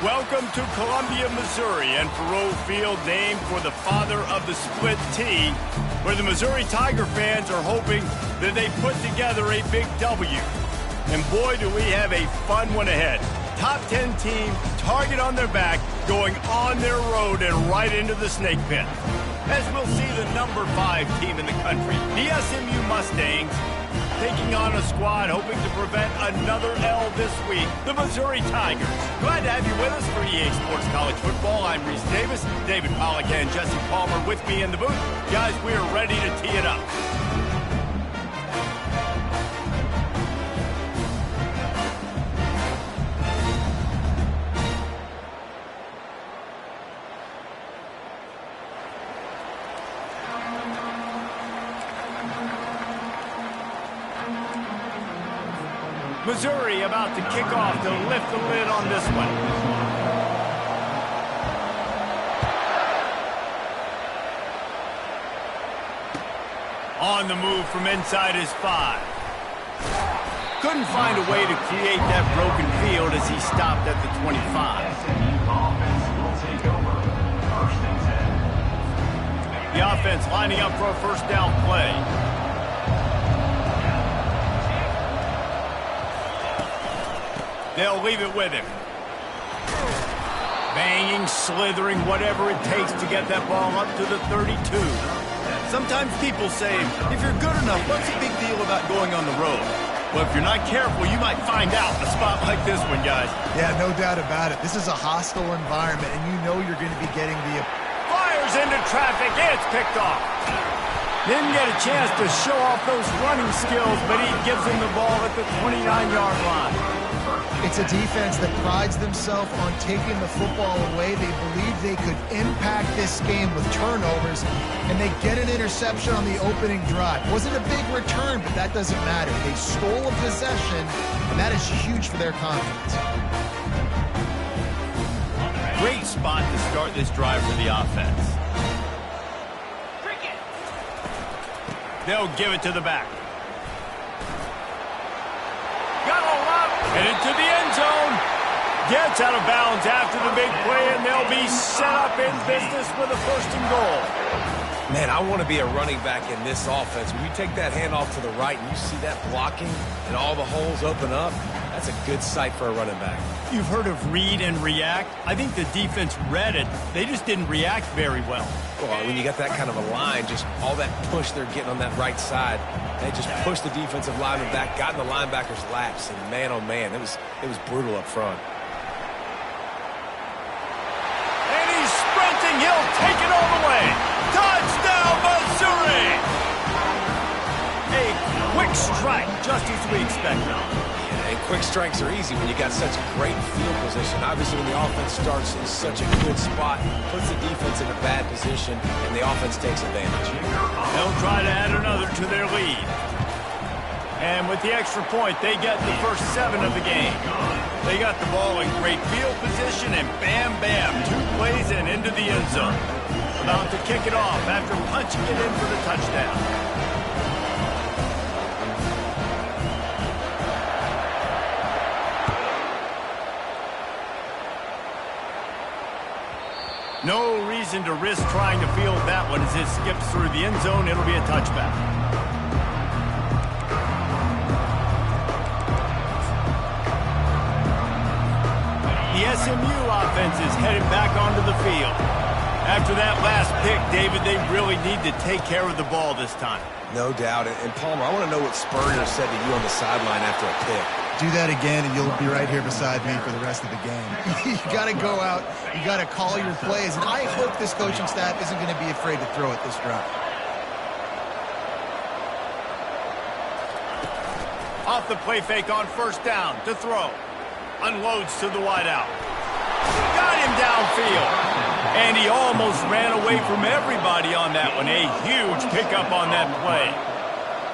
Welcome to Columbia, Missouri, and Faroe Field, named for the father of the split T, where the Missouri Tiger fans are hoping that they put together a big W. And boy, do we have a fun one ahead. Top 10 team, target on their back, going on their road and right into the snake pit. As we'll see the number 5 team in the country, the SMU Mustangs, taking on a squad hoping to prevent another L this week, the Missouri Tigers. Glad to have you with us for EA Sports College Football. I'm Reese Davis, David Pollack and Jesse Palmer with me in the booth. Guys, we are ready to tee it up. Missouri about to kick off to lift the lid on this one. On the move from inside his 5. Couldn't find a way to create that broken field as he stopped at the 25. The offense lining up for a first down play. They'll leave it with him. Banging, slithering, whatever it takes to get that ball up to the 32. Sometimes people say, if you're good enough, what's the big deal about going on the road? Well, if you're not careful, you might find out in a spot like this one, guys. Yeah, no doubt about it. This is a hostile environment, and you know you're going to be getting the... Fires into traffic, and it's picked off. Didn't get a chance to show off those running skills, but he gives him the ball at the 29-yard line. It's a defense that prides themselves on taking the football away. They believe they could impact this game with turnovers, and they get an interception on the opening drive. Wasn't a big return, but that doesn't matter. They stole a possession, and that is huge for their confidence. Great spot to start this drive for the offense. They'll give it to the back. Headed to the end zone. Gets out of bounds after the big play, and they'll be set up in business with a 1st and goal. Man, I want to be a running back in this offense. When you take that handoff to the right and you see that blocking and all the holes open up, that's a good sight for a running back. You've heard of read and react. I think the defense read it. They just didn't react very well. Well, when you got that kind of a line, just all that push they're getting on that right side, they just pushed the defensive lineman back, got in the linebacker's laps, and man, oh man, it was brutal up front. And he's sprinting. He'll take it all the way. Touchdown, Missouri! A quick strike, just as we expected. And quick strikes are easy when you got such great field position. Obviously, when the offense starts in such a good spot, puts the defense in a bad position, and the offense takes advantage. They'll try to add another to their lead. And with the extra point, they get the first 7 of the game. They got the ball in great field position, and bam, bam, 2 plays and into the end zone. About to kick it off after punching it in for the touchdown. No reason to risk trying to field that one as it skips through the end zone. It'll be a touchback. The SMU offense is headed back onto the field. After that last pick, David, they really need to take care of the ball this time. No doubt. And Palmer, I want to know what Spurrier said to you on the sideline after a pick. Do that again, and you'll be right here beside me for the rest of the game. You got to go out. You got to call your plays, and I hope this coaching staff isn't going to be afraid to throw it this drive. Off the play fake on 1st down to throw. Unloads to the wideout. Got him downfield. And he almost ran away from everybody on that one. A huge pickup on that play.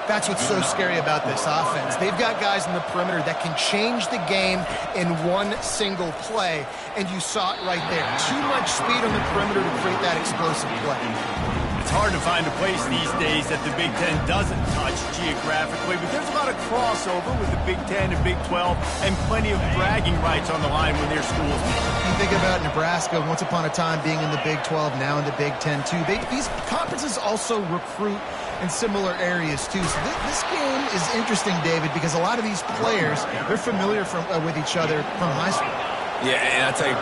That's what's so scary about this offense. They've got guys in the perimeter that can change the game in one single play, and you saw it right there. Too much speed on the perimeter to create that explosive play. It's hard to find a place these days that the Big Ten doesn't touch geographically, but there's a lot of crossover with the Big Ten and Big 12 and plenty of bragging rights on the line when their schools meet. You think about Nebraska once upon a time being in the Big 12, now in the Big 10 too. These conferences also recruit in similar areas too. So this game is interesting, David, because a lot of these players, they're familiar with each other from high school. Yeah, and I tell you,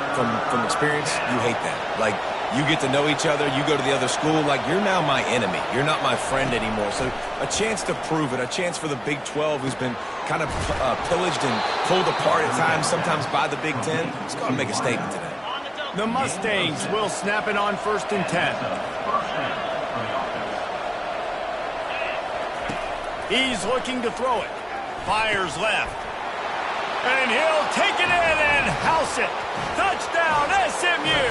from experience, you hate that. Like, you get to know each other, you go to the other school, like, you're now my enemy. You're not my friend anymore. So a chance to prove it, a chance for the Big 12, who's been kind of pillaged and pulled apart at times, sometimes by the Big 10. It's going to make a statement today. The Mustangs will snap it on 1st and 10. He's looking to throw it. Fires left. And he'll take it in and house it. Touchdown, SMU.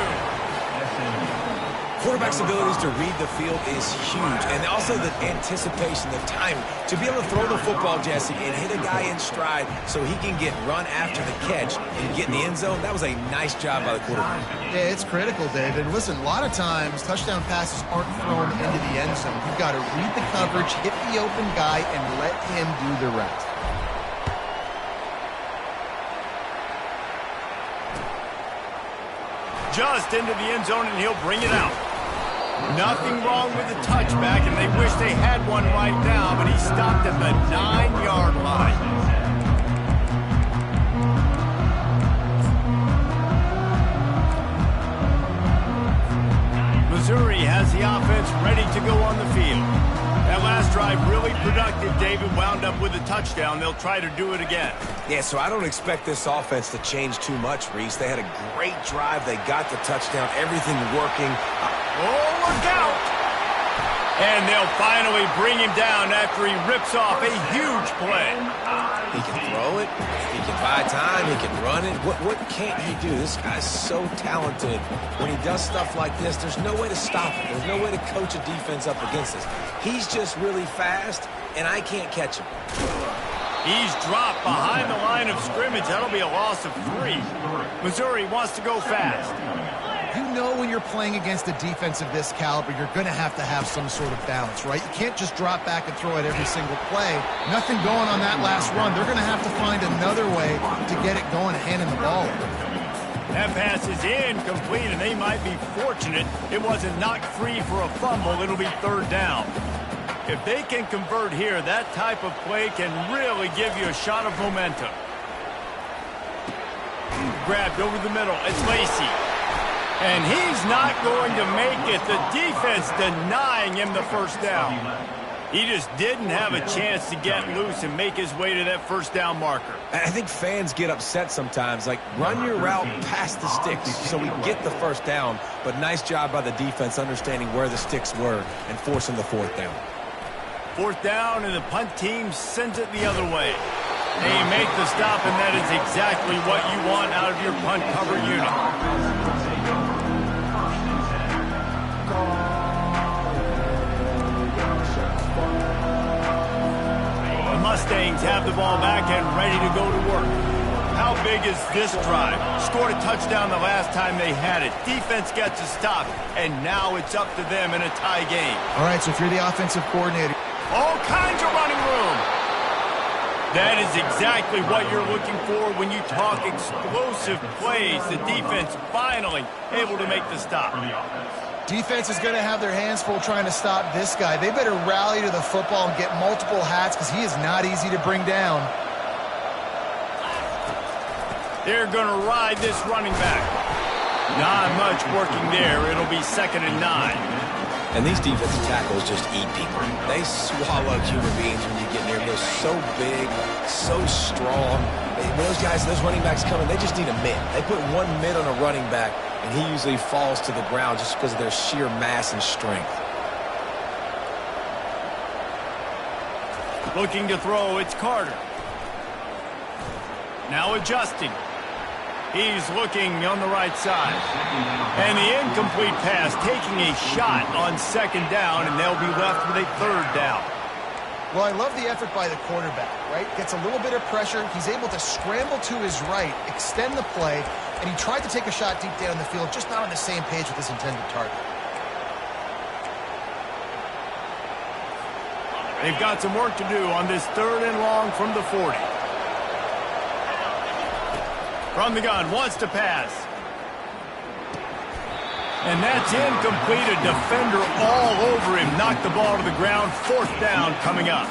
Quarterback's abilities to read the field is huge, and also the anticipation, the time to be able to throw the football, Jesse, and hit a guy in stride so he can get run after the catch and get in the end zone. That was a nice job by the quarterback. Yeah, it's critical, David. Listen, a lot of times touchdown passes aren't thrown into the end zone. You've got to read the coverage, hit the open guy, and let him do the rest. Just into the end zone, and he'll bring it out. Nothing wrong with the touchback, and they wish they had one right now, but he stopped at the 9-yard line. Missouri has the offense ready to go on the field. That last drive really productive. David wound up with a touchdown. They'll try to do it again. Yeah, so I don't expect this offense to change too much, Reese. They had a great drive. They got the touchdown. Everything working. Oh, look out! And they'll finally bring him down after he rips off a huge play. He can throw it. He can buy time. He can run it. What can't he do? This guy's so talented. When he does stuff like this, there's no way to stop it. There's no way to coach a defense up against this. He's just really fast, and I can't catch him. He's dropped behind the line of scrimmage. That'll be a loss of 3. Missouri wants to go fast. You know when you're playing against a defense of this caliber, you're going to have some sort of balance, right? You can't just drop back and throw it every single play. Nothing going on that last run. They're going to have to find another way to get it going, handing the ball. That pass is incomplete, and they might be fortunate it wasn't knocked free for a fumble. It'll be 3rd down. If they can convert here, that type of play can really give you a shot of momentum. Grabbed over the middle. It's Lacey. And he's not going to make it. The defense denying him the 1st down. He just didn't have a chance to get loose and make his way to that 1st down marker. I think fans get upset sometimes. Like, run your route past the sticks so we get the 1st down. But nice job by the defense understanding where the sticks were and forcing the 4th down. 4th down, and the punt team sends it the other way. They make the stop, and that is exactly what you want out of your punt cover unit. The Mustangs have the ball back and ready to go to work. How big is this drive? Scored a touchdown the last time they had it. Defense gets a stop, and now it's up to them in a tie game. All right, so if you're the offensive coordinator, all kinds of running room. That is exactly what you're looking for when you talk explosive plays. The defense finally able to make the stop. defense is going to have their hands full trying to stop this guy. They better rally to the football and get multiple hats because he is not easy to bring down. They're going to ride this running back. Not much working there. It'll be 2nd and 9. And these defensive tackles just eat people. They swallow human beings when you get near them. They're so big, so strong. When those guys, those running backs come in, they just need a mid. They put one mid on a running back, and he usually falls to the ground just because of their sheer mass and strength. Looking to throw, it's Carter. Now adjusting. He's looking on the right side. And the incomplete pass taking a shot on 2nd down, and they'll be left with a 3rd down. Well, I love the effort by the quarterback, right? Gets a little bit of pressure. He's able to scramble to his right, extend the play, and he tried to take a shot deep down the field, just not on the same page with his intended target. They've got some work to do on this 3rd and long from the 40. From the gun, wants to pass. And that's incomplete. A defender all over him. Knocked the ball to the ground. 4th down coming up.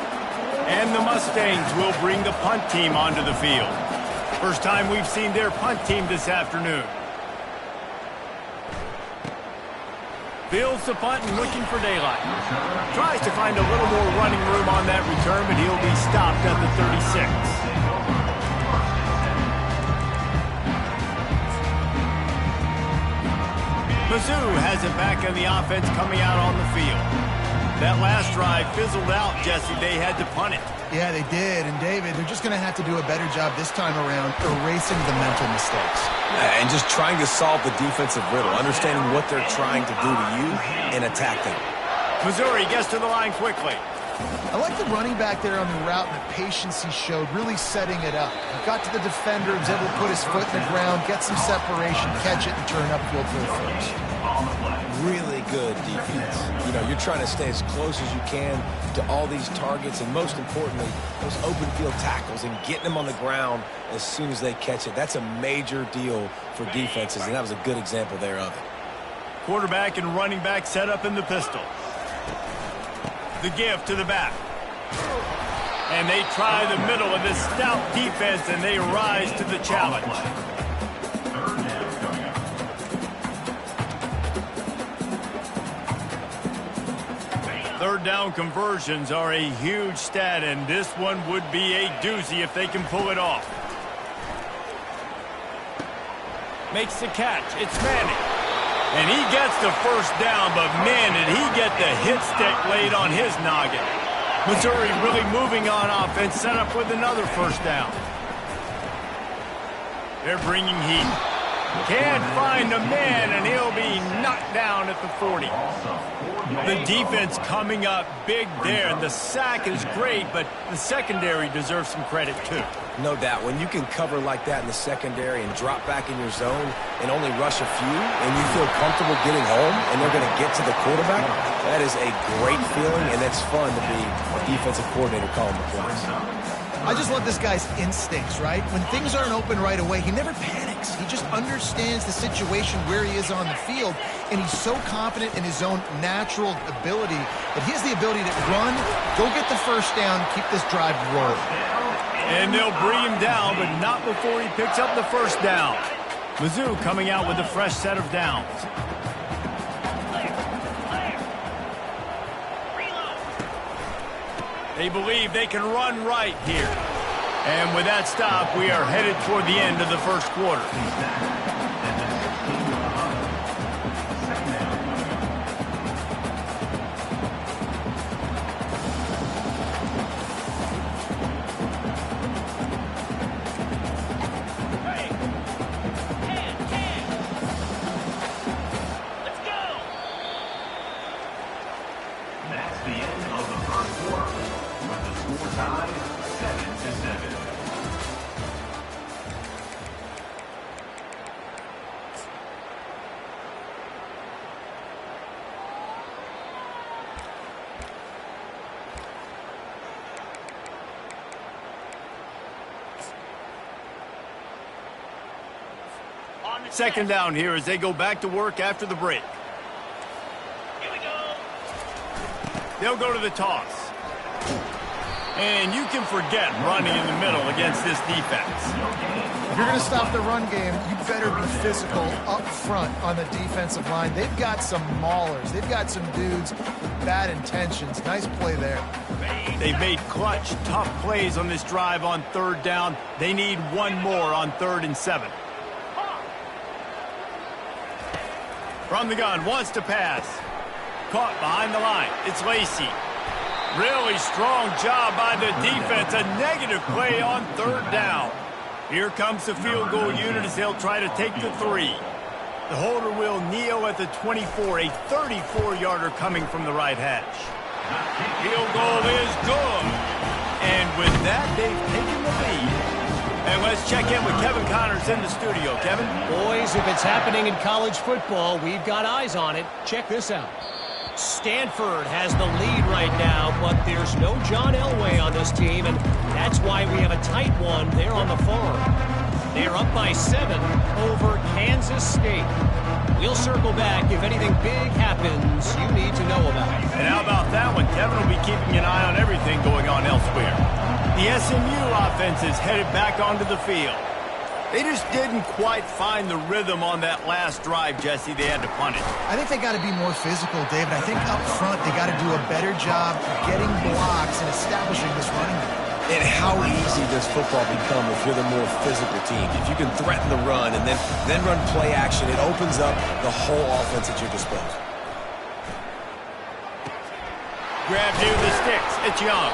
And the Mustangs will bring the punt team onto the field. First time we've seen their punt team this afternoon. Fields the punt and looking for daylight. Tries to find a little more running room on that return, but he'll be stopped at the 36. Mizzou has it back in the offense coming out on the field. That last drive fizzled out, Jesse. They had to punt it. Yeah, they did. And, David, they're just going to have to do a better job this time around erasing the mental mistakes. And just trying to solve the defensive riddle, understanding what they're trying to do to you and attack them. Missouri gets to the line quickly. I like the running back there on the route and the patience he showed, really setting it up. He got to the defender, was able to put his foot in the ground, get some separation, catch it, and turn upfield for the first. Really good defense. You know, you're trying to stay as close as you can to all these targets, and most importantly, those open field tackles and getting them on the ground as soon as they catch it. That's a major deal for defenses, and that was a good example there of it. Quarterback and running back set up in the pistol. The give to the back. And they try the middle of this stout defense, and they rise to the challenge. Third down conversions are a huge stat, and this one would be a doozy if they can pull it off. Makes the catch. It's Manning. And he gets the first down, but man, did he get the hit stick laid on his noggin. Missouri really moving on offense, set up with another first down. They're bringing heat. Can't find a man, and he'll be knocked down at the 40. The defense coming up big there, and the sack is great, but the secondary deserves some credit too. No doubt. When you can cover like that in the secondary and drop back in your zone and only rush a few, and you feel comfortable getting home and they're going to get to the quarterback, that is a great feeling, and it's fun to be a defensive coordinator calling the plays. I just love this guy's instincts, right? When things aren't open right away, he never panics. He just understands the situation where he is on the field, and he's so confident in his own natural ability that he has the ability to run, go get the first down, keep this drive rolling. And they'll bring him down, but not before he picks up the first down. Mizzou coming out with a fresh set of downs. They believe they can run right here. And with that stop, we are headed toward the end of the first quarter. Second down here as they go back to work after the break. Here we go. They'll go to the toss. And you can forget running in the middle against this defense. If you're going to stop the run game, you better be physical up front on the defensive line. They've got some maulers. They've got some dudes with bad intentions. Nice play there. They've made clutch, tough plays on this drive on third down. They need one more on 3rd and 7. From the gun, wants to pass. Caught behind the line. It's Lacey. Really strong job by the defense. A negative play on 3rd down. Here comes the field goal unit as they'll try to take the 3. The holder will kneel at the 24, a 34-yarder coming from the right hash. Field goal is good. And with that, they've taken the lead. And let's check in with Kevin Connors in the studio. Kevin? Boys, if it's happening in college football, we've got eyes on it. Check this out. Stanford has the lead right now, but there's no John Elway on this team, and that's why we have a tight one there on the farm. They're up by 7 over Kansas State. We'll circle back if anything big happens you need to know about. And how about that one? Kevin will be keeping an eye on everything going on elsewhere. The SMU offense is headed back onto the field. They just didn't quite find the rhythm on that last drive, Jesse. They had to punt it. I think they got to be more physical, David. I think up front they got to do a better job getting blocks and establishing this running game. And how easy does football become if you're the more physical team? If you can threaten the run and then run play action, it opens up the whole offense at your disposal. Grab near the sticks. It's Young.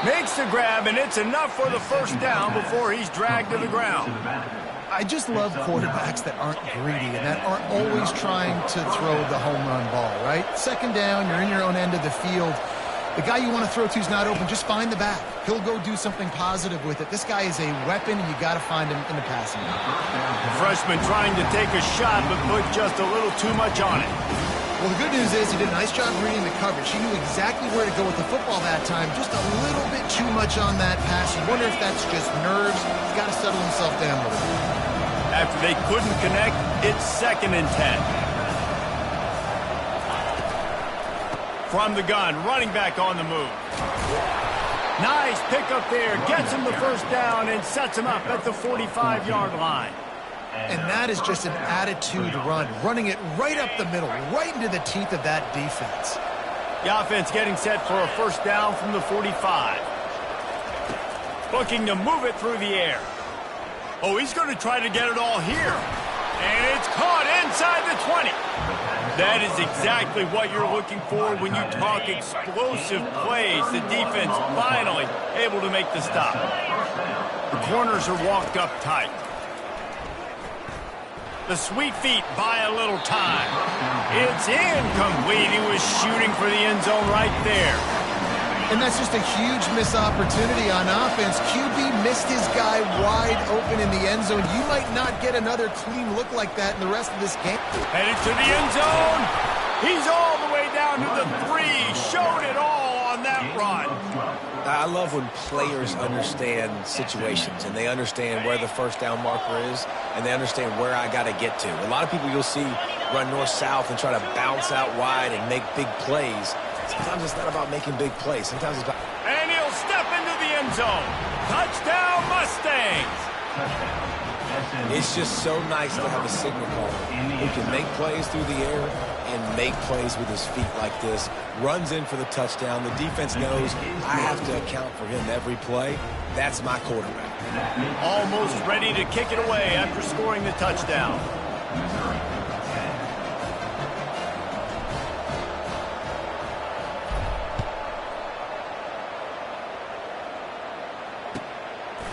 Makes the grab, and it's enough for the first down before he's dragged to the ground. I just love quarterbacks that aren't greedy and that aren't always trying to throw the home run ball, right? Second down, you're in your own end of the field. The guy you want to throw to is not open. Just find the back. He'll go do something positive with it. This guy is a weapon, and you got to find him in the passing game. The freshman trying to take a shot, but put just a little too much on it. Well, the good news is he did a nice job reading the coverage. He knew exactly where to go with the football that time. Just a little bit too much on that pass. You wonder if that's just nerves. He's got to settle himself down a little bit. After they couldn't connect, it's 2nd and 10. From the gun, running back on the move. Nice pickup there. Gets him the first down and sets him up at the 45-yard line. And that is just an attitude run, running it right up the middle, right into the teeth of that defense. The offense getting set for a first down from the 45. Looking to move it through the air. Oh, he's going to try to get it all here. And it's caught inside the 20. That is exactly what you're looking for when you talk explosive plays. The defense finally able to make the stop. The corners are walked up tight. The sweet feet buy a little time. It's incomplete. He was shooting for the end zone right there. And that's just a huge missed opportunity on offense. QB missed his guy wide open in the end zone. You might not get another clean look like that in the rest of this game. Headed to the end zone. He's all the way down to the 3. Showed it all on that run. I love when players understand situations and they understand where the first down marker is and they understand where I got to get to. A lot of people you'll see run north-south and try to bounce out wide and make big plays. Sometimes it's not about making big plays. Sometimes it's about... And he'll step into the end zone. Touchdown, Mustangs. It's just so nice to have a signal caller who can make plays through the air and make plays with his feet like this. Runs in for the touchdown. The defense knows I have to account for him every play. That's my quarterback. Almost ready to kick it away after scoring the touchdown.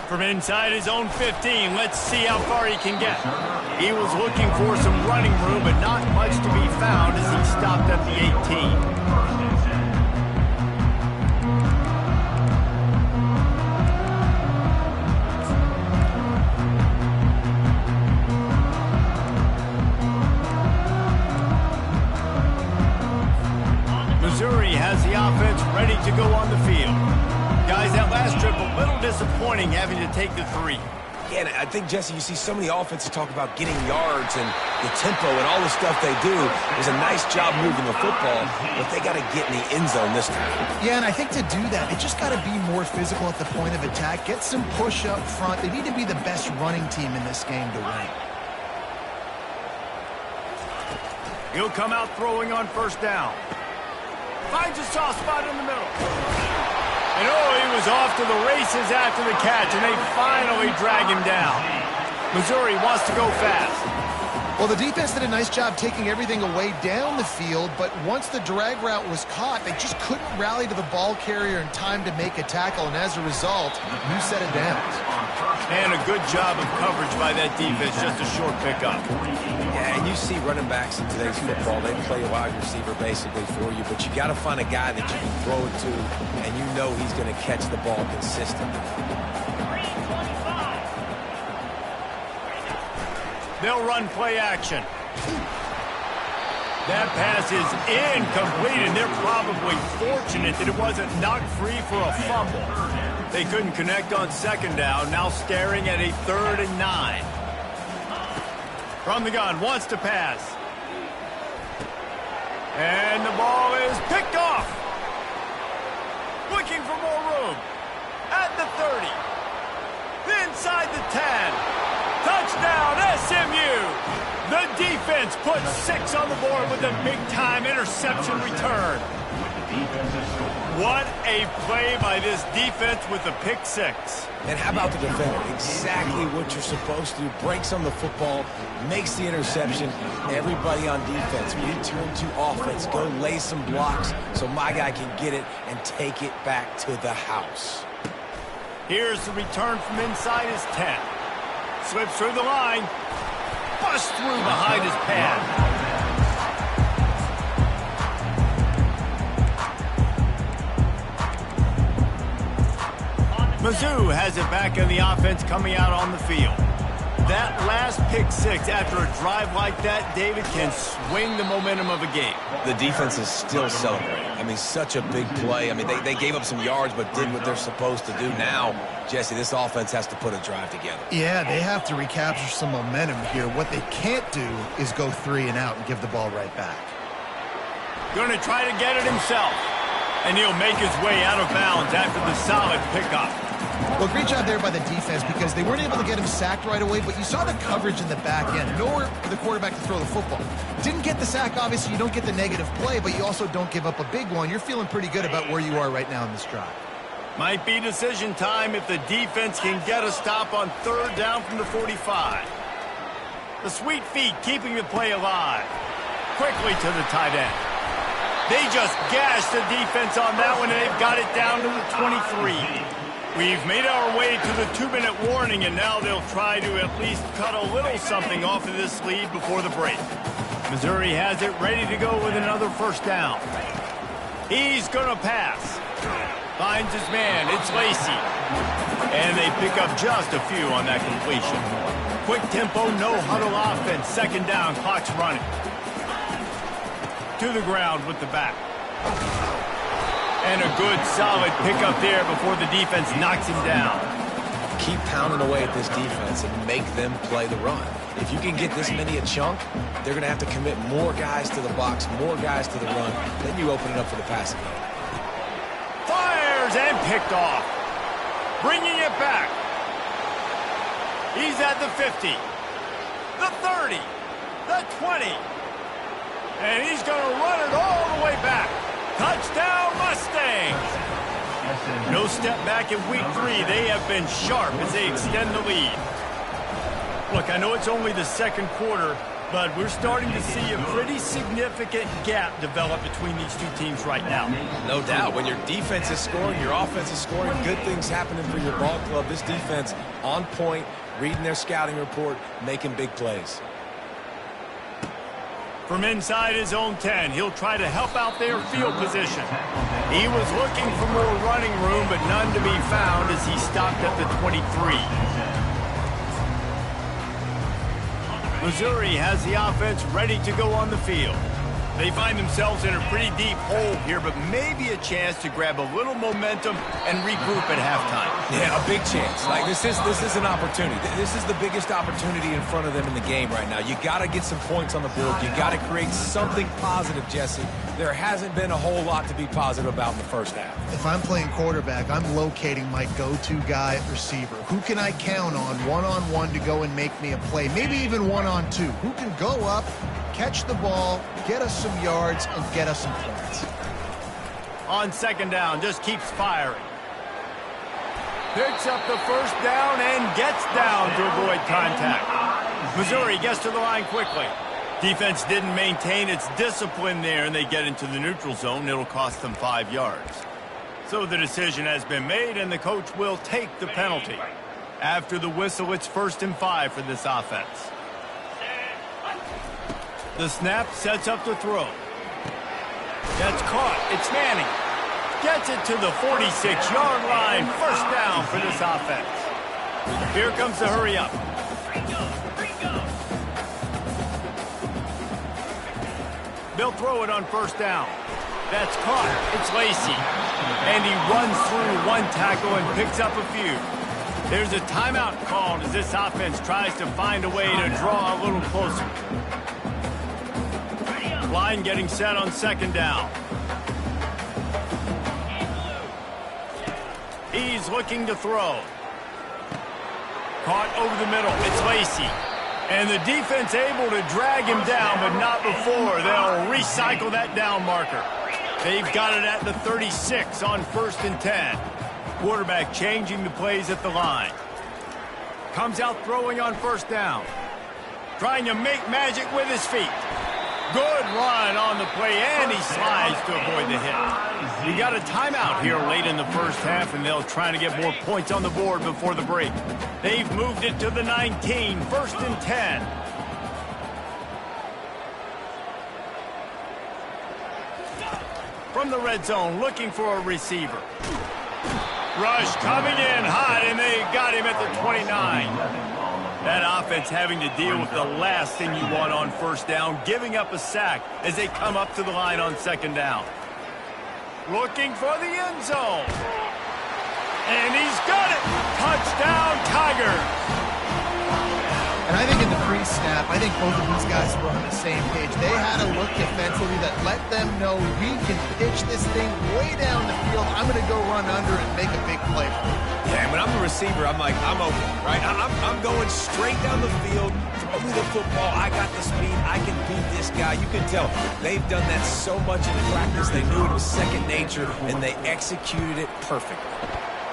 From inside his own 15, let's see how far he can get. He was looking for some running room, but not much to be found as he stopped at the 18. Missouri has the offense ready to go on the field. Guys, that last trip a little disappointing having to take the 3. Yeah, I think, Jesse, you see so many offenses talk about getting yards and the tempo and all the stuff they do. It was a nice job moving the football, but they got to get in the end zone this time. Yeah, and I think to do that, they just got to be more physical at the point of attack. Get some push up front. They need to be the best running team in this game to win. He'll come out throwing on first down. Finds a soft spot in the middle. And oh, he was off to the races after the catch, and they finally drag him down. Missouri wants to go fast. Well, the defense did a nice job taking everything away down the field, but once the drag route was caught, they just couldn't rally to the ball carrier in time to make a tackle, and as a result, you set it down. And a good job of coverage by that defense, just a short pickup. Yeah, and you see running backs in today's football, they play a wide receiver basically for you, but you got to find a guy that you can throw it to, and you know he's going to catch the ball consistently. They'll run play action. That pass is incomplete, and they're probably fortunate that it wasn't knocked free for a fumble. They couldn't connect on second down, now staring at a 3rd and 9. From the gun, wants to pass. And the ball is picked off. Looking for more room. At the 30. Inside the 10. Touchdown, SMU. The defense puts 6 on the board with a big-time interception return. What a play by this defense with a pick 6. And how about the defender? Exactly what you're supposed to do. Breaks on the football, makes the interception. Everybody on defense, return to offense. Go lay some blocks so my guy can get it and take it back to the house. Here's the return from inside his 10. Slips through the line. Busts through behind his pad. Mizzou has it back in the offense coming out on the field. That last pick 6 after a drive like that, David, can swing the momentum of a game. The defense is still celebrating. I mean, such a big play. I mean, they gave up some yards but did what they're supposed to do. Now, Jesse, this offense has to put a drive together. Yeah, they have to recapture some momentum here. What they can't do is go 3 and out and give the ball right back. Going to try to get it himself. And he'll make his way out of bounds after the solid pickup. Well, great job there by the defense because they weren't able to get him sacked right away, but you saw the coverage in the back end. Nowhere for the quarterback to throw the football. Didn't get the sack, obviously. You don't get the negative play, but you also don't give up a big one. You're feeling pretty good about where you are right now in this drive. Might be decision time if the defense can get a stop on 3rd down from the 45. The sweet feet keeping the play alive. Quickly to the tight end. They just gashed the defense on that one, and they've got it down to the 23. We've made our way to the 2-minute warning, and now they'll try to at least cut a little something off of this lead before the break. Missouri has it ready to go with another 1st down. He's going to pass. Finds his man. It's Lacey. And they pick up just a few on that completion. Quick tempo, no huddle offense. 2nd down, clock's running. To the ground with the back. And a good, solid pickup there before the defense knocks him down. Keep pounding away at this defense and make them play the run. If you can get this many a chunk, they're going to have to commit more guys to the box, more guys to the run. Then you open it up for the passing game. Fires and picked off. Bringing it back. He's at the 50. The 30. The 20. And he's going to run it all the way back. Touchdown, Mustangs! No step back in week 3. They have been sharp as they extend the lead. Look, I know it's only the 2nd quarter, but we're starting to see a pretty significant gap develop between these two teams right now. No doubt. When your defense is scoring, your offense is scoring, good things happening for your ball club. This defense on point, reading their scouting report, making big plays. From inside his own 10, he'll try to help out their field position. He was looking for more running room, but none to be found as he stopped at the 23. Missouri has the offense ready to go on the field. They find themselves in a pretty deep hole here, but maybe a chance to grab a little momentum and regroup at halftime. Yeah, a big chance. Like this is an opportunity. This is the biggest opportunity in front of them in the game right now. You got to get some points on the board. You got to create something positive, Jesse. There hasn't been a whole lot to be positive about in the 1st half. If I'm playing quarterback, I'm locating my go-to guy at receiver. Who can I count on one-on-one to go and make me a play? Maybe even one-on-two. Who can go up, catch the ball, get us some yards, and get us some points. On 2nd down, just keeps firing. Picks up the 1st down and gets down to avoid contact. Missouri gets to the line quickly. Defense didn't maintain its discipline there, and they get into the neutral zone. It'll cost them 5 yards. So the decision has been made, and the coach will take the penalty. After the whistle, it's 1st and 5 for this offense. The snap sets up the throw. That's caught. It's Manning. Gets it to the 46-yard line. 1st down for this offense. Here comes the hurry up. They'll throw it on 1st down. That's caught. It's Lacey. And he runs through one tackle and picks up a few. There's a timeout called as this offense tries to find a way to draw a little closer. Line getting set on second down. He's looking to throw. Caught over the middle. It's Lacey. And the defense able to drag him down, but not before. They'll recycle that down marker. They've got it at the 36 on 1st and 10. Quarterback changing the plays at the line. Comes out throwing on 1st down. Trying to make magic with his feet. Good run on the play, and he slides to avoid the hit. We got a timeout here late in the first half, and they'll try to get more points on the board before the break. They've moved it to the 19, 1st and 10. From the red zone, looking for a receiver. Rush coming in hot, and they got him at the 29. That offense having to deal with the last thing you want on 1st down, giving up a sack as they come up to the line on 2nd down. Looking for the end zone. And he's got it. Touchdown, Tigers. And I think in the pre-snap, I think both of these guys were on the same page. They had a look defensively that let them know we can pitch this thing way down the field. I'm going to go run under and make a big play for it. Yeah, and when I'm the receiver, I'm like, I'm open, right? I'm going straight down the field, throw me the football. I got the speed. I can beat this guy. You can tell they've done that so much in practice. They knew it was second nature, and they executed it perfectly.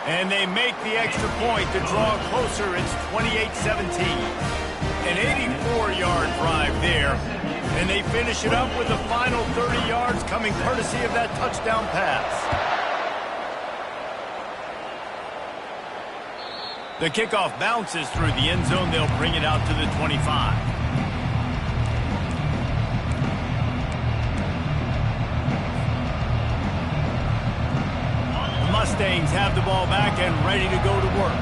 And they make the extra point to draw closer. It's 28-17. An 84-yard drive there. And they finish it up with the final 30 yards coming courtesy of that touchdown pass. The kickoff bounces through the end zone. They'll bring it out to the 25. Mustangs have the ball back and ready to go to work.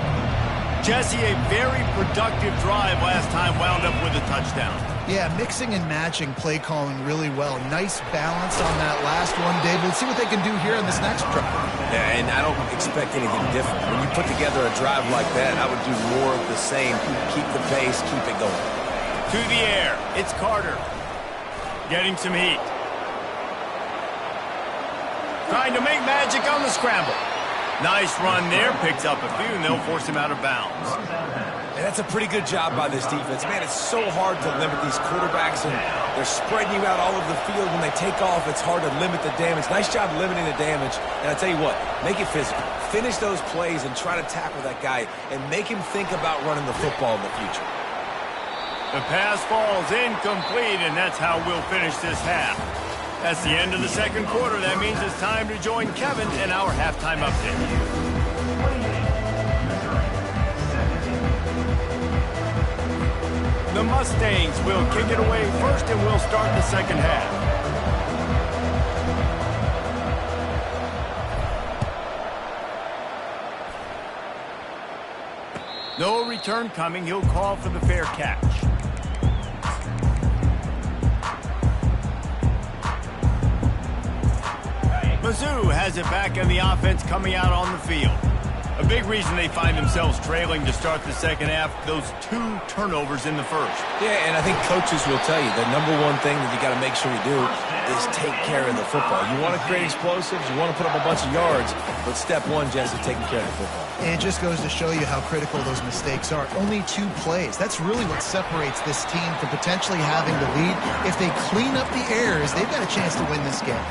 Jesse, a very productive drive last time, wound up with a touchdown. Yeah, mixing and matching play calling really well. Nice balance on that last one, David. Let's see what they can do here in this next drive. Yeah, and I don't expect anything different. When you put together a drive like that, I would do more of the same. Keep the pace, keep it going. To the air, it's Carter. Getting some heat. Trying to make magic on the scramble. Nice run there. Picks up a few, and they'll force him out of bounds. And that's a pretty good job by this defense. Man, it's so hard to limit these quarterbacks, and they're spreading you out all over the field. When they take off, it's hard to limit the damage. Nice job limiting the damage. And I tell you what, make it physical. Finish those plays and try to tackle that guy and make him think about running the football in the future. The pass falls incomplete, and that's how we'll finish this half. That's the end of the second quarter. That means it's time to join Kevin in our halftime update. The Mustangs will kick it away first, and we'll start the second half. No return coming. He'll call for the fair catch. Mizzou has it back, and the offense coming out on the field. A big reason they find themselves trailing to start the second half, those 2 turnovers in the first. Yeah, and I think coaches will tell you the number one thing that you got to make sure you do is take care of the football. You want to create explosives, you want to put up a bunch of yards, but step one, Jesse, taking care of the football. And it just goes to show you how critical those mistakes are. Only 2 plays. That's really what separates this team from potentially having the lead. If they clean up the errors, they've got a chance to win this game.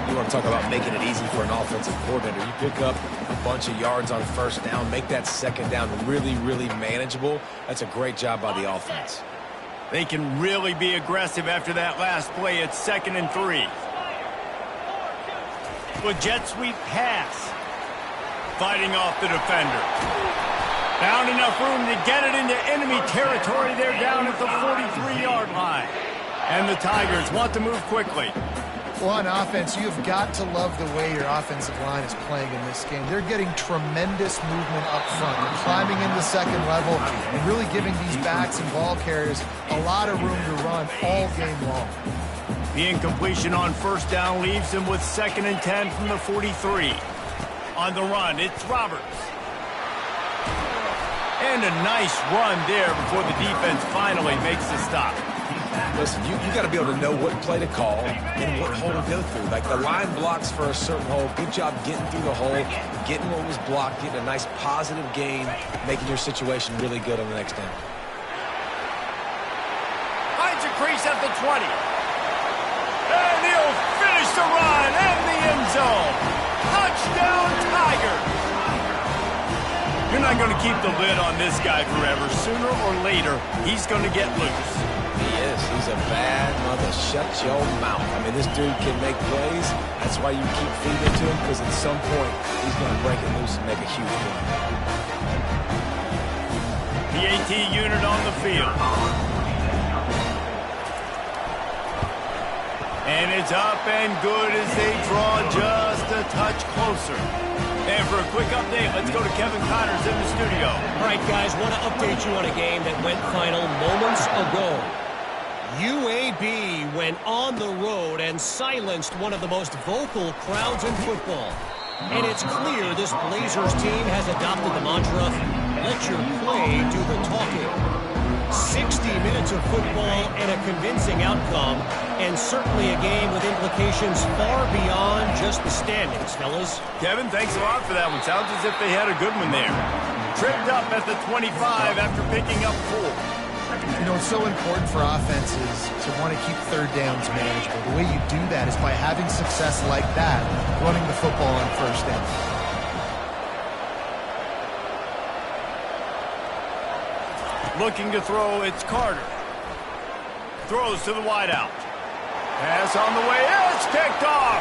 You want to talk about making it easy for an offensive coordinator. You pick up a bunch of yards on first down, make that second down really, really manageable. That's a great job by the offense. They can really be aggressive after that last play. It's 2nd and 3. With jet sweep pass. Fighting off the defender. Found enough room to get it into enemy territory. They're down at the 43-yard line. And the Tigers want to move quickly. Well, on offense, you've got to love the way your offensive line is playing in this game. They're getting tremendous movement up front. They're climbing into second level and really giving these backs and ball carriers a lot of room to run all game long. The incompletion on first down leaves him with 2nd and 10 from the 43. On the run, it's Roberts. And a nice run there before the defense finally makes the stop. Listen, you got to be able to know what play to call and what hole to go through. Like the line blocks for a certain hole. Good job getting through the hole, getting what was blocked, getting a nice positive gain, making your situation really good on the next down. Finds a crease at the 20. And he'll finish the run in the end zone. Touchdown, Tigers. You're not going to keep the lid on this guy forever. Sooner or later, he's going to get loose. He is. He's a bad mother. Shut your mouth. I mean, this dude can make plays. That's why you keep feeding to him, because at some point, he's going to break it loose and make a huge play. The AT unit on the field. And it's up and good as they draw just a touch closer. And for a quick update, let's go to Kevin Connors in the studio. All right, guys, want to update you on a game that went final moments ago. UAB went on the road and silenced one of the most vocal crowds in football. And it's clear this Blazers team has adopted the mantra, let your play do the talking. 60 minutes of football and a convincing outcome, and certainly a game with implications far beyond just the standings, fellas. Kevin, thanks a lot for that one. Sounds as if they had a good one there. Tripped up at the 25 after picking up 4. You know, it's so important for offenses to want to keep third downs manageable. The way you do that is by having success like that, running the football on first down. Looking to throw, it's Carter. Throws to the wideout. Pass on the way, it's picked off.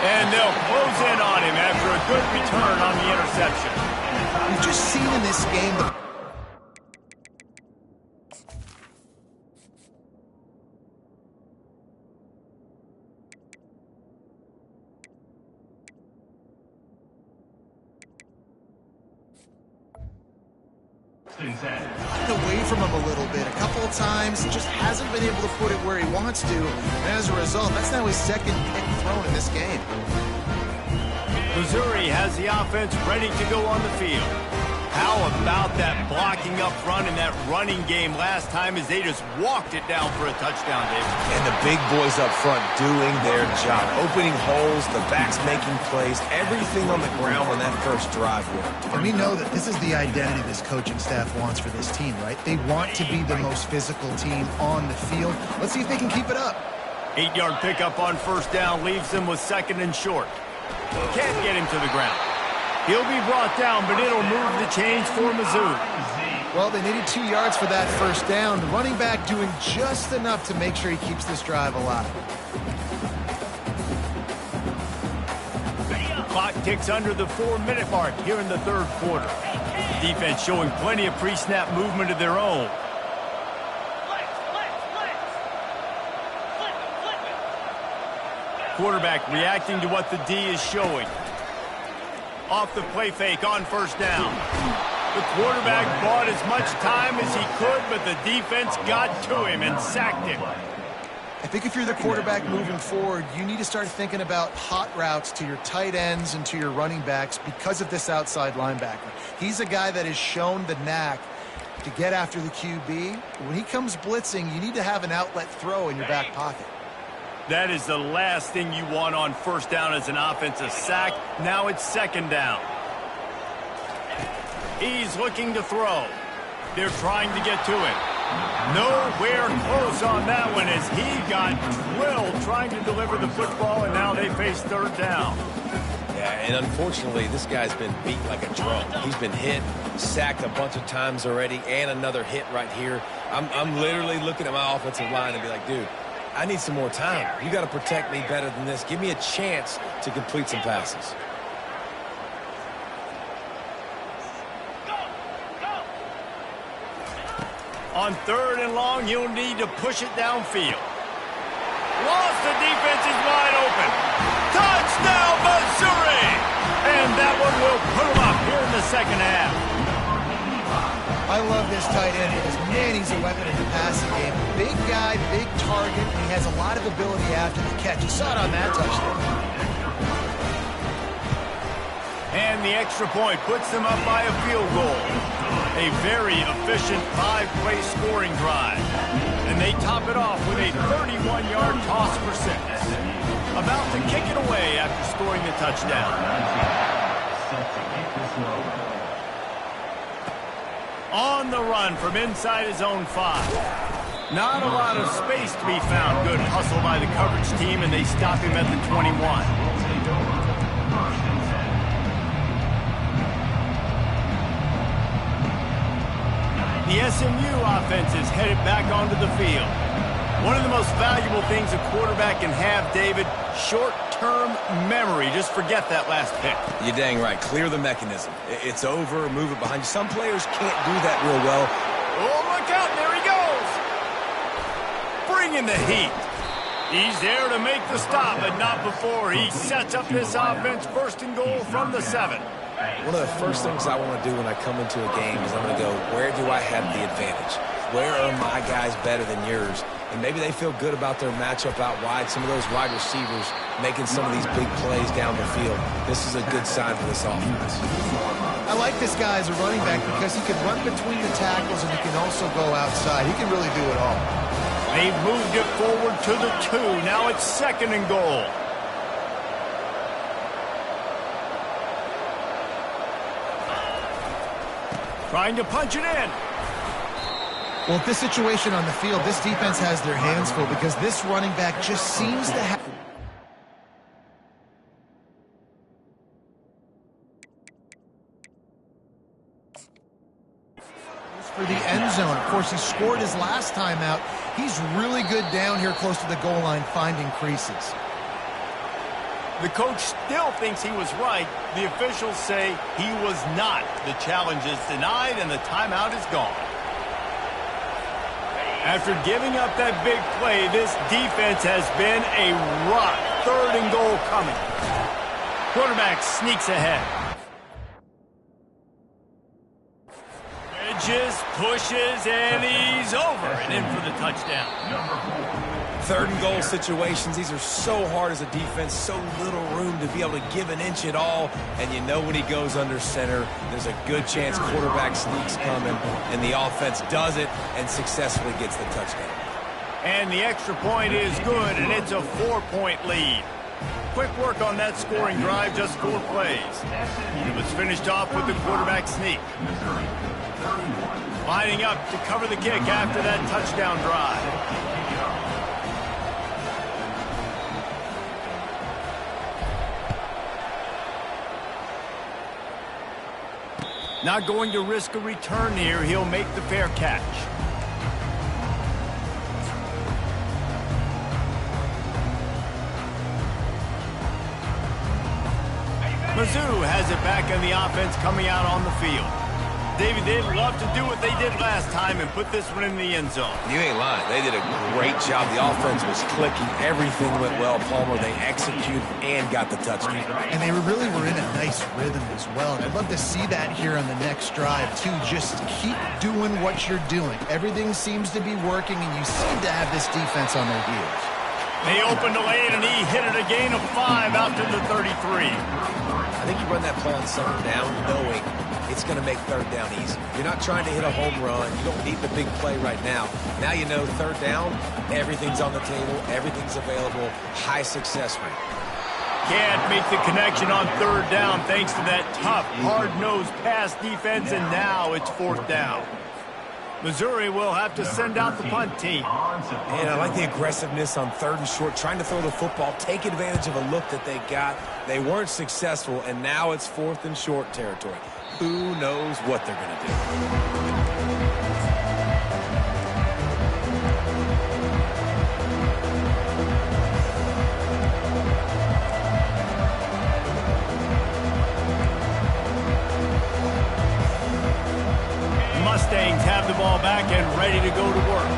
And they'll close in on him after a good return on the interception. We've just seen in this game the away from him a little bit. A couple of times, just hasn't been able to put it where he wants to. And as a result, that's now his second pick thrown in this game. Missouri has the offense ready to go on the field. How about that blocking up front in that running game last time as they just walked it down for a touchdown, David? And the big boys up front doing their job. Opening holes, the backs making plays, everything on the ground when that first drive worked. And we know that this is the identity this coaching staff wants for this team, right? They want to be the most physical team on the field. Let's see if they can keep it up. 8-yard pickup on first down leaves them with second and short. Can't get him to the ground. He'll be brought down, but it'll move the chains for Missouri. Well, they needed 2 yards for that first down. The running back doing just enough to make sure he keeps this drive alive. Clock ticks under the 4-minute mark here in the third quarter. Defense showing plenty of pre-snap movement of their own. Quarterback reacting to what the D is showing. Off the play fake on first down. The quarterback bought as much time as he could, but the defense got to him and sacked him. I think if you're the quarterback moving forward, you need to start thinking about hot routes to your tight ends and to your running backs because of this outside linebacker. He's a guy that has shown the knack to get after the QB. When he comes blitzing, you need to have an outlet throw in your back pocket. That is the last thing you want on first down as an offensive sack. Now it's second down. He's looking to throw. They're trying to get to him. Nowhere close on that one as he got drilled trying to deliver the football, and now they face third down. Yeah, and unfortunately, this guy's been beat like a drum. He's been hit, sacked a bunch of times already, and another hit right here. I'm literally looking at my offensive line and be like, dude, I need some more time. You got to protect me better than this. Give me a chance to complete some passes. On third and long, you'll need to push it downfield. Lost, the defense is wide open. Touchdown, Missouri! And that one will put them up here in the second half. I love this tight end because, man, he's a weapon in the passing game. Big guy, big target, and he has a lot of ability after the catch. You saw it on that touchdown. And the extra point puts them up by a field goal. a very efficient 5-play scoring drive. And they top it off with a 31-yard toss for 6. About to kick it away after scoring the touchdown. On the run from inside his own 5. Not a lot of space to be found. Good hustle by the coverage team, and they stop him at the 21. The SMU offense is headed back onto the field. One of the most valuable things a quarterback can have, David, short-term memory. Just forget that last pick. You're dang right. Clear the mechanism. It's over, move it behind you. Some players can't do that real well. Oh, look out. There he goes. Bringing the heat. He's there to make the stop, but not before he sets up this offense first and goal from the 7. One of the first things I want to do when I come into a game is I'm going to go, where do I have the advantage? Where are my guys better than yours? And maybe they feel good about their matchup out wide. Some of those wide receivers making some of these big plays down the field. This is a good sign for this offense. I like this guy as a running back because he can run between the tackles and he can also go outside. He can really do it all. They've moved it forward to the 2. Now it's 2nd and goal. Trying to punch it in. Well, at this situation on the field, this defense has their hands full because this running back just seems to have... for the end zone. Of course, he scored his last time out. He's really good down here close to the goal line finding creases. The coach still thinks he was right. The officials say he was not. The challenge is denied and the timeout is gone. After giving up that big play, this defense has been a rock. 3rd and goal coming. Quarterback sneaks ahead. Edges, pushes, and he's over and in for the touchdown. 3rd and goal situations, these are so hard as a defense, so little room to be able to give an inch at all. And you know when he goes under center, there's a good chance quarterback sneaks coming, and the offense does it and successfully gets the touchdown. And the extra point is good, and it's a 4-point lead. Quick work on that scoring drive, just 4 plays. It was finished off with the quarterback sneak. Lining up to cover the kick after that touchdown drive. Not going to risk a return here. He'll make the fair catch. Mizzou has it back in the offense coming out on the field. David, they'd love to do what they did last time and put this one in the end zone. You ain't lying. They did a great job. The offense was clicking. Everything went well, Palmer. They executed and got the touchdown. And they really were in a nice rhythm as well. And I'd love to see that here on the next drive, too. Just keep doing what you're doing. Everything seems to be working, and you seem to have this defense on their heels. They opened the lane, and he hit it a gain of 5 out to the 33. I think you run that play on 2nd down knowing it's going to make 3rd down easy. You're not trying to hit a home run. You don't need the big play right now. Now you know 3rd down, everything's on the table, everything's available, high success rate. Can't make the connection on 3rd down thanks to that tough, hard-nosed pass defense, and now it's 4th down. Missouri will have to send out the punt team. And I like the aggressiveness on 3rd and short, trying to throw the football, take advantage of a look that they got. They weren't successful, and now it's 4th and short territory. Who knows what they're going to do? Mustangs have the ball back and ready to go to work.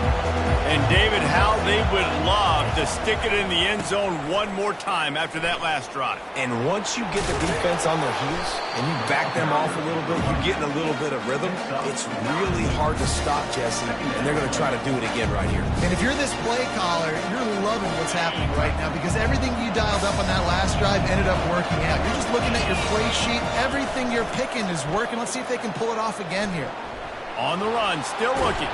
And David, how they would love to stick it in the end zone one more time after that last drive. And once you get the defense on their heels and you back them off a little bit, you get in a little bit of rhythm, it's really hard to stop, Jesse, and they're going to try to do it again right here. And if you're this play caller, you're loving what's happening right now because everything you dialed up on that last drive ended up working out. You're just looking at your play sheet. Everything you're picking is working. Let's see if they can pull it off again here. On the run, still looking.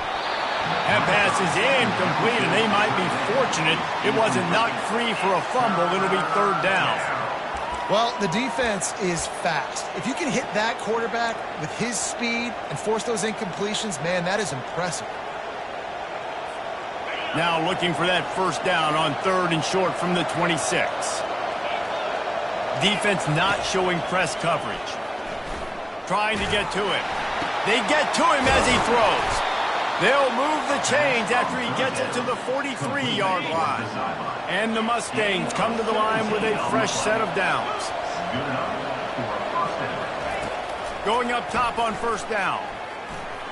That pass is incomplete, and they might be fortunate it wasn't knocked free for a fumble. It'll be third down. Well, the defense is fast. If you can hit that quarterback with his speed and force those incompletions, man, that is impressive. Now looking for that first down on 3rd and short from the 26. Defense not showing press coverage. Trying to get to him. They get to him as he throws. They'll move the chains after he gets it to the 43-yard line. And the Mustangs come to the line with a fresh set of downs. Going up top on first down.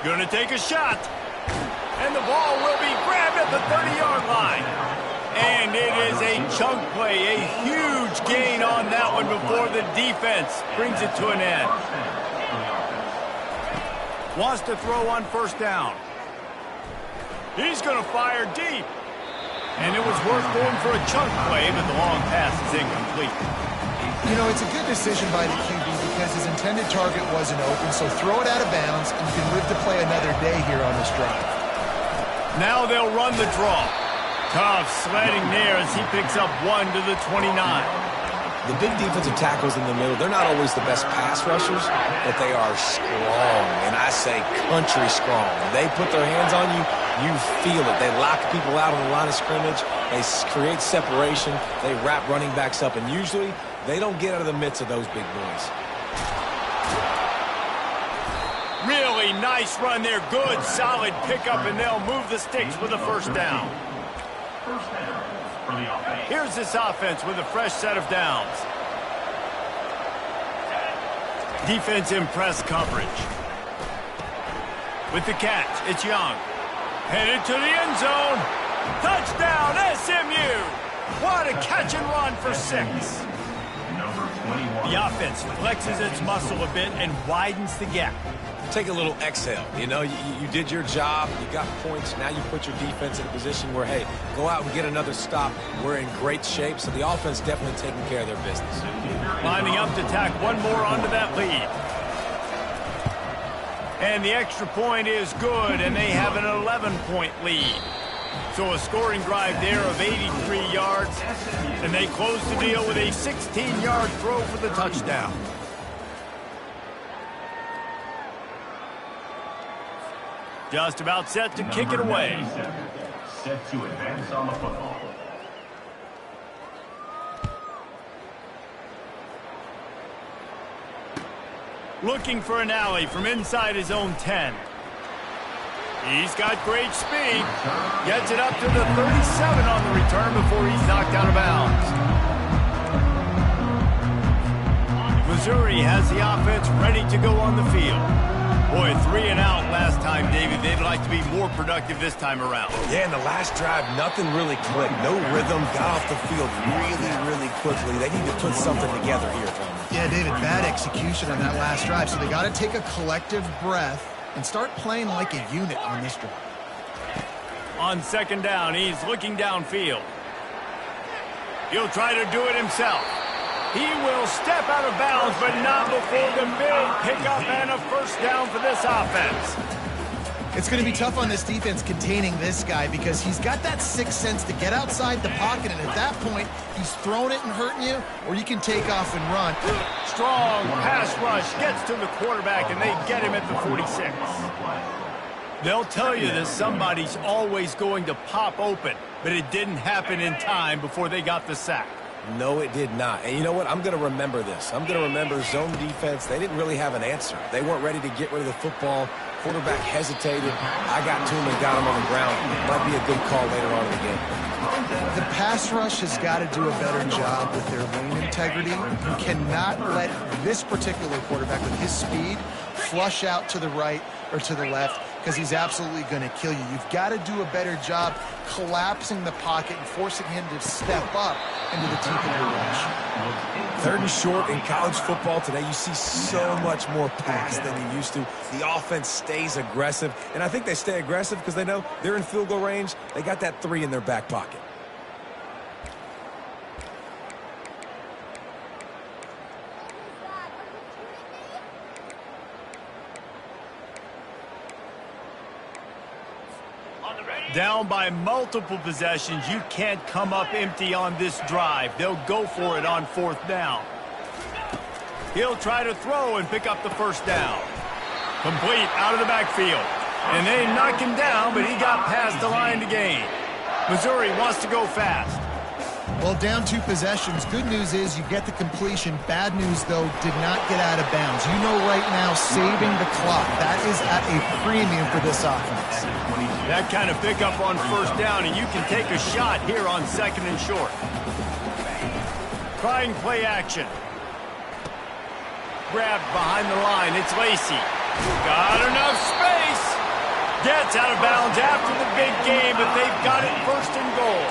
Going to take a shot. And the ball will be grabbed at the 30-yard line. And it is a chunk play, a huge gain on that one before the defense brings it to an end. Wants to throw on first down. He's going to fire deep. And it was worth going for a chunk play, but the long pass is incomplete. You know, it's a good decision by the QB because his intended target wasn't open, so throw it out of bounds, and you can live to play another day here on this drive. Now they'll run the draw. Tough sledding there as he picks up 1 to the 29. The big defensive tackles in the middle, they're not always the best pass rushers, but they are strong, and I say country strong. When they put their hands on you, you feel it. They lock people out on the line of scrimmage. They create separation. They wrap running backs up, and usually they don't get out of the midst of those big boys. Really nice run there. Good, solid pickup, and they'll move the sticks with a first down. Here's this offense with a fresh set of downs. Defense in press coverage. With the catch, it's Young. Headed to the end zone. Touchdown, SMU. What a catch and run for 6. The offense flexes its muscle a bit and widens the gap. Take a little exhale. You know, you did your job. You got points. Now you put your defense in a position where, hey, go out and get another stop. We're in great shape, so the offense definitely taking care of their business. Lining up to tack one more onto that lead. And the extra point is good, and they have an 11-point lead. So a scoring drive there of 83 yards, and they close the deal with a 16-yard throw for the touchdown. Just about set to kick it away. Set to advance on the football. Looking for an alley from inside his own 10. He's got great speed. Gets it up to the 37 on the return before he's knocked out of bounds. Missouri has the offense ready to go on the field. Boy, 3 and out last time, David. They'd like to be more productive this time around. Yeah, in the last drive, nothing really clicked. No rhythm, got off the field really quickly. They need to put something together here, Tom. Yeah, David, bad execution on that last drive, so they got to take a collective breath and start playing like a unit on this drive. On second down, he's looking downfield. He'll try to do it himself. He will step out of bounds, but not before the big pickup and a first down for this offense. It's going to be tough on this defense containing this guy because he's got that sixth sense to get outside the pocket, and at that point, he's throwing it and hurting you, or you can take off and run. Strong pass rush gets to the quarterback, and they get him at the 46. They'll tell you that somebody's always going to pop open, but it didn't happen in time before they got the sack. No, it did not. And you know what? I'm going to remember this. I'm going to remember zone defense. They didn't really have an answer. They weren't ready to get rid of the football. Quarterback hesitated. I got to him and got him on the ground. Might be a good call later on in the game. The pass rush has got to do a better job with their lane integrity. You cannot let this particular quarterback with his speed flush out to the right or to the left because he's absolutely going to kill you. You've got to do a better job collapsing the pocket and forcing him to step up into the teeth of your rush. Third and short in college football today, you see so much more pass than you used to. The offense stays aggressive, and I think they stay aggressive because they know they're in field goal range. They got that 3 in their back pocket. Down by multiple possessions, you can't come up empty on this drive. They'll go for it on 4th down. He'll try to throw and pick up the 1st down. Complete out of the backfield. And they knock him down, but he got past the line to gain. Missouri wants to go fast. Well, down 2 possessions. Good news is you get the completion. Bad news, though, did not get out of bounds. You know right now, saving the clock. That is at a premium for this offense. That kind of pickup on 1st down, and you can take a shot here on 2nd and short. Trying play action. Grabbed behind the line. It's Lacey. Got enough space. Gets out of bounds after the big game, but they've got it 1st and goal.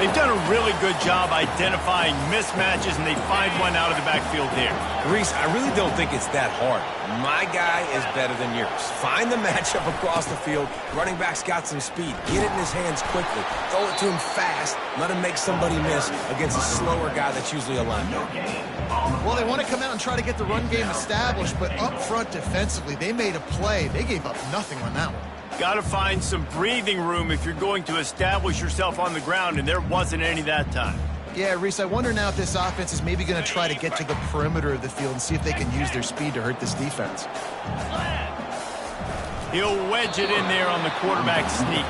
They've done a really good job identifying mismatches, and they find one out of the backfield there. Reese, I really don't think it's that hard. My guy is better than yours. Find the matchup across the field. Running back's got some speed. Get it in his hands quickly. Throw it to him fast. Let him make somebody miss against a slower guy that's usually a linebacker. Well, they want to come out and try to get the run game established, but up front defensively, they made a play. They gave up nothing on that one. Got to find some breathing room if you're going to establish yourself on the ground, and there wasn't any that time. Yeah, Reese, I wonder now if this offense is maybe going to try to get to the perimeter of the field and see if they can use their speed to hurt this defense. He'll wedge it in there on the quarterback sneak.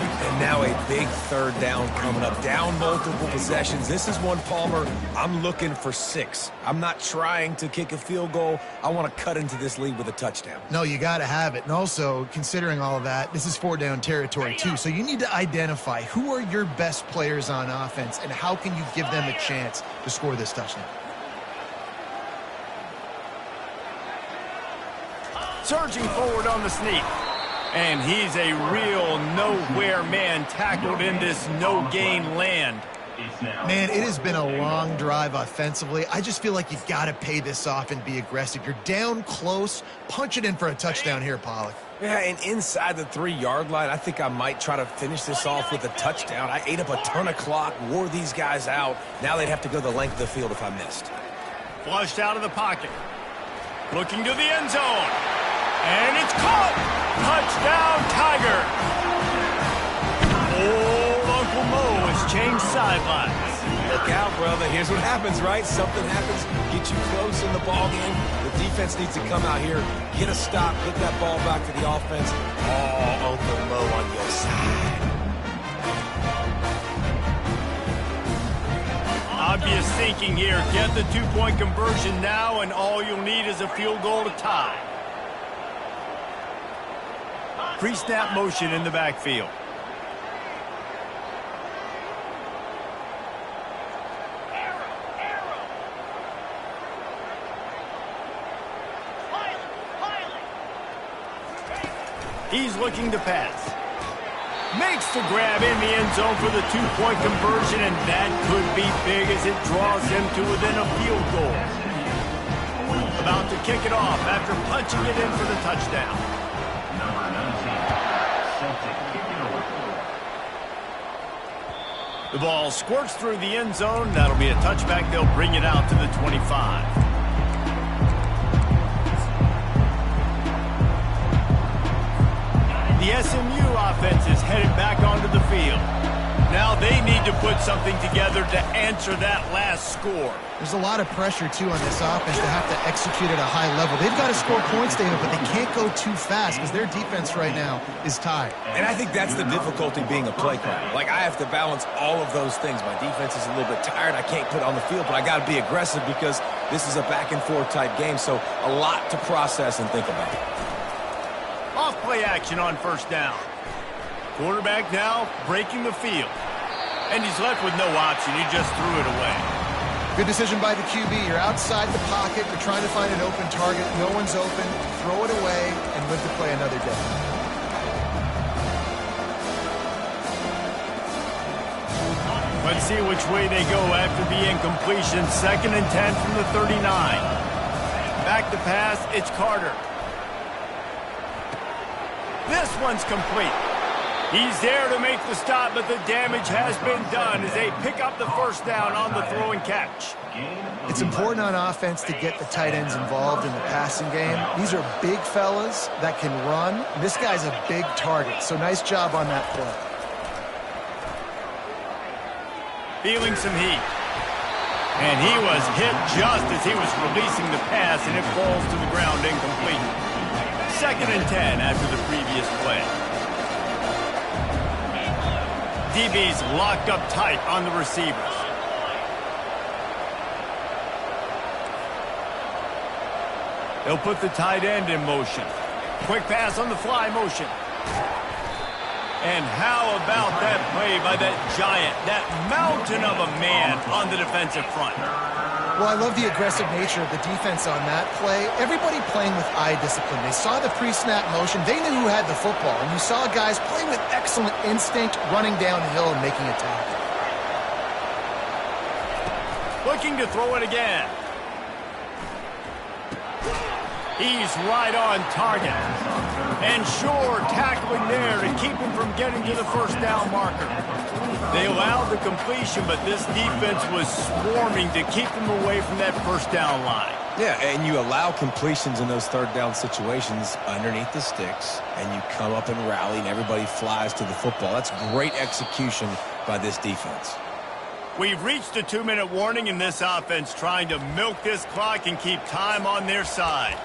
And now a big 3rd down coming up. Down multiple possessions. This is one, Palmer, I'm looking for 6. I'm not trying to kick a field goal. I want to cut into this lead with a touchdown. No, you got to have it. And also, considering all of that, this is 4-down territory, too. So you need to identify who are your best players on offense and how can you give them a chance to score this touchdown. Surging forward on the sneak. And he's a real nowhere man tackled in this no-gain land. Man, it has been a long drive offensively. I just feel like you've got to pay this off and be aggressive. You're down close. Punch it in for a touchdown here, Pollock. Yeah, and inside the 3-yard line, I think I might try to finish this off with a touchdown. I ate up a ton of clock, wore these guys out. Now they'd have to go the length of the field if I missed. Flushed out of the pocket. Looking to the end zone. And it's caught! Touchdown, Tiger! Old Uncle Mo has changed sidelines. Look out, brother. Here's what happens, right? Something happens, get you close in the ball game. The defense needs to come out here, get a stop, get that ball back to the offense. Oh, Uncle Mo on your side. Obvious thinking here. Get the 2-point conversion now, and all you'll need is a field goal to tie. Pre-snap motion in the backfield. He's looking to pass. Makes the grab in the end zone for the 2-point conversion, and that could be big as it draws him to within a field goal. About to kick it off after punching it in for the touchdown. The ball squirts through the end zone. That'll be a touchback. They'll bring it out to the 25. The SMU offense is headed back onto the field. Now they need to put something together to answer that last score. There's a lot of pressure, too, on this offense to have to execute at a high level. They've got to score points, David, but they can't go too fast because their defense right now is tied. And I think that's the difficulty being a play caller. Like, I have to balance all of those things. My defense is a little bit tired. I can't put on the field, but I got to be aggressive because this is a back-and-forth type game, so a lot to process and think about. Off play action on 1st down. Quarterback now breaking the field. And he's left with no option. He just threw it away. Good decision by the QB. You're outside the pocket. You're trying to find an open target. No one's open. Throw it away and live to play another day. Let's see which way they go after the incompletion. 2nd and 10 from the 39. Back to pass. It's Carter. This one's complete. He's there to make the stop, but the damage has been done as they pick up the first down on the throw and catch. It's important on offense to get the tight ends involved in the passing game. These are big fellas that can run. This guy's a big target, so nice job on that play. Feeling some heat. And he was hit just as he was releasing the pass, and it falls to the ground incomplete. 2nd and 10 after the previous play. DB's locked up tight on the receivers. They'll put the tight end in motion. Quick pass on the fly motion. And how about that play by that giant, that mountain of a man on the defensive front? Well, I love the aggressive nature of the defense on that play. Everybody playing with eye discipline. They saw the pre-snap motion. They knew who had the football. And you saw guys playing with excellent instinct, running downhill and making a tackle. Looking to throw it again. He's right on target. And sure, tackling there to keep him from getting to the first down marker. They allowed the completion, but this defense was swarming to keep them away from that first down line. Yeah, and you allow completions in those third down situations underneath the sticks, and you come up and rally, and everybody flies to the football. That's great execution by this defense. We've reached a 2-minute warning in this offense, trying to milk this clock and keep time on their side.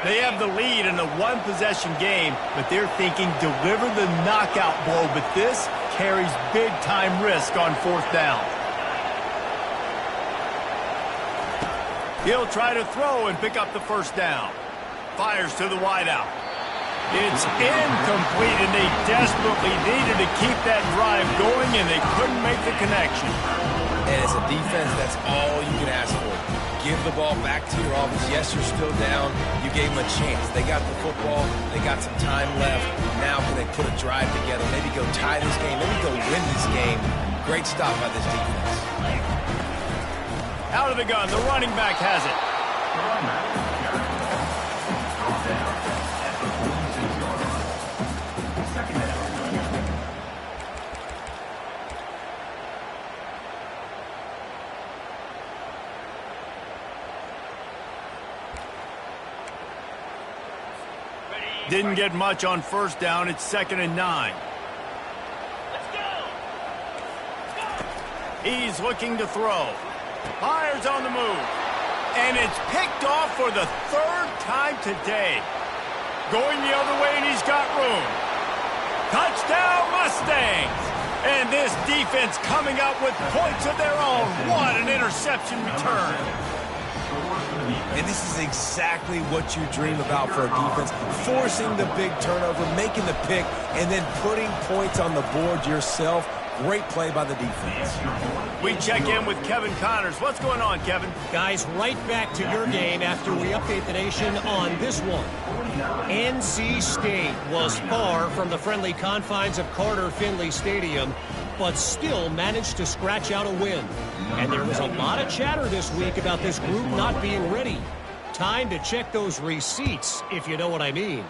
They have the lead in a one-possession game, but they're thinking deliver the knockout blow, but this carries big-time risk on 4th down. He'll try to throw and pick up the first down. Fires to the wideout. It's incomplete, and they desperately needed to keep that drive going, and they couldn't make the connection. And as a defense, that's all you can ask for. Give the ball back to your offense. Yes, you're still down. You gave them a chance. They got the football. They got some time left. Now can they put a drive together? Maybe go tie this game. Maybe go win this game. Great stop by this defense. Out of the gun. The running back has it. Didn't get much on first down. It's 2nd and 9. He's looking to throw. Fires on the move. And it's picked off for the 3rd time today. Going the other way, and he's got room. Touchdown, Mustangs! And this defense coming up with points of their own. What an interception return. And this is exactly what you dream about for a defense. Forcing the big turnover, making the pick, and then putting points on the board yourself. Great play by the defense. We check in with Kevin Connors. What's going on, Kevin? Guys, right back to your game after we update the nation on this one. NC State was far from the friendly confines of Carter Finley Stadium, but still managed to scratch out a win. And there was a lot of chatter this week about this group not being ready. Time to check those receipts, if you know what I mean.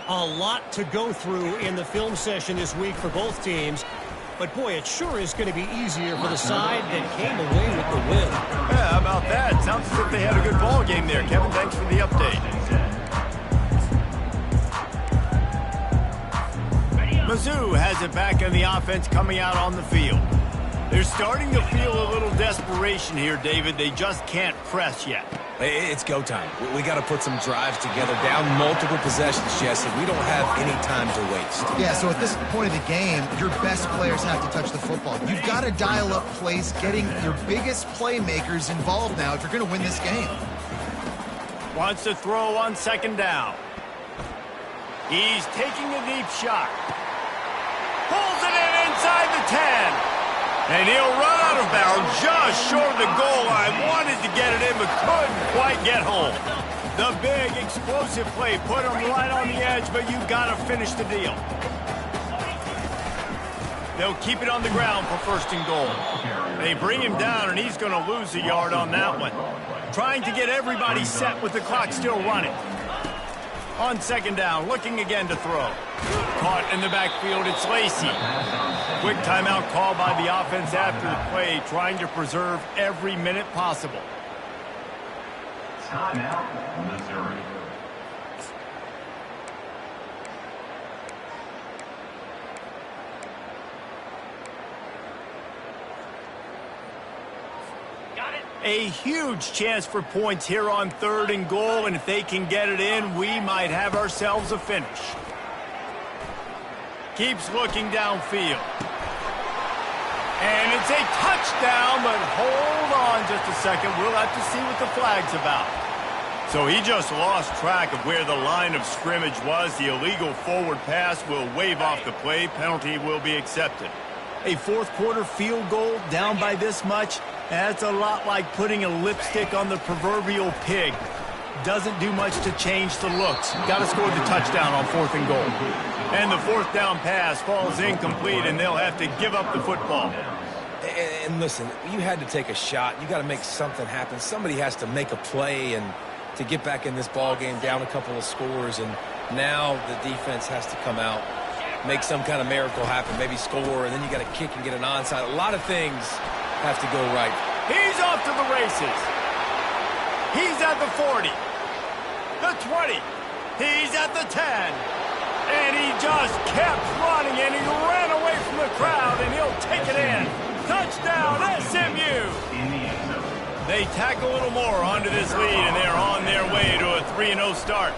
A lot to go through in the film session this week for both teams. But, boy, it sure is going to be easier for the side that came away with the win. Yeah, how about that? Sounds as if they had a good ball game there. Kevin, thanks for the update. Mizzou has it back in the offense coming out on the field. They're starting to feel a little desperation here, David. They just can't press yet. It's go time. We got to put some drives together, down multiple possessions, Jesse. We don't have any time to waste. Yeah, so at this point of the game, your best players have to touch the football. You've got to dial up plays, getting your biggest playmakers involved now if you're going to win this game. Wants to throw on 2nd down. He's taking a deep shot. Pulls it in inside the 10. And he'll run out of bounds just short of the goal line. Wanted to get it in, but couldn't quite get home. The big explosive play put them right on the edge, but you got to finish the deal. They'll keep it on the ground for 1st and goal. They bring him down, and he's going to lose a yard on that one. Trying to get everybody set with the clock still running. On 2nd down, looking again to throw. Caught in the backfield, it's Lacey. Quick timeout call by the offense after the play, trying to preserve every minute possible. Timeout, Missouri. A huge chance for points here on 3rd and goal, and if they can get it in, we might have ourselves a finish. Keeps looking downfield. And it's a touchdown, but hold on just a second. We'll have to see what the flag's about. So he just lost track of where the line of scrimmage was. The illegal forward pass will wave off the play. Penalty will be accepted. A 4th quarter field goal down by this much, that's a lot like putting a lipstick on the proverbial pig. Doesn't do much to change the looks. Got to score the touchdown on 4th and goal. And the 4th down pass falls incomplete, and they'll have to give up the football. And listen, you had to take a shot. You got to make something happen. Somebody has to make a play and to get back in this ball game, down a couple of scores. And now the defense has to come out, make some kind of miracle happen, maybe score, and then you got to kick and get an onside. A lot of things have to go right. He's off to the races. He's at the 40, the 20. He's at the 10. And he just kept running, and he ran away from the crowd, and he'll take it in. Touchdown, SMU! They tack a little more onto this lead, and they're on their way to a 3-0 start.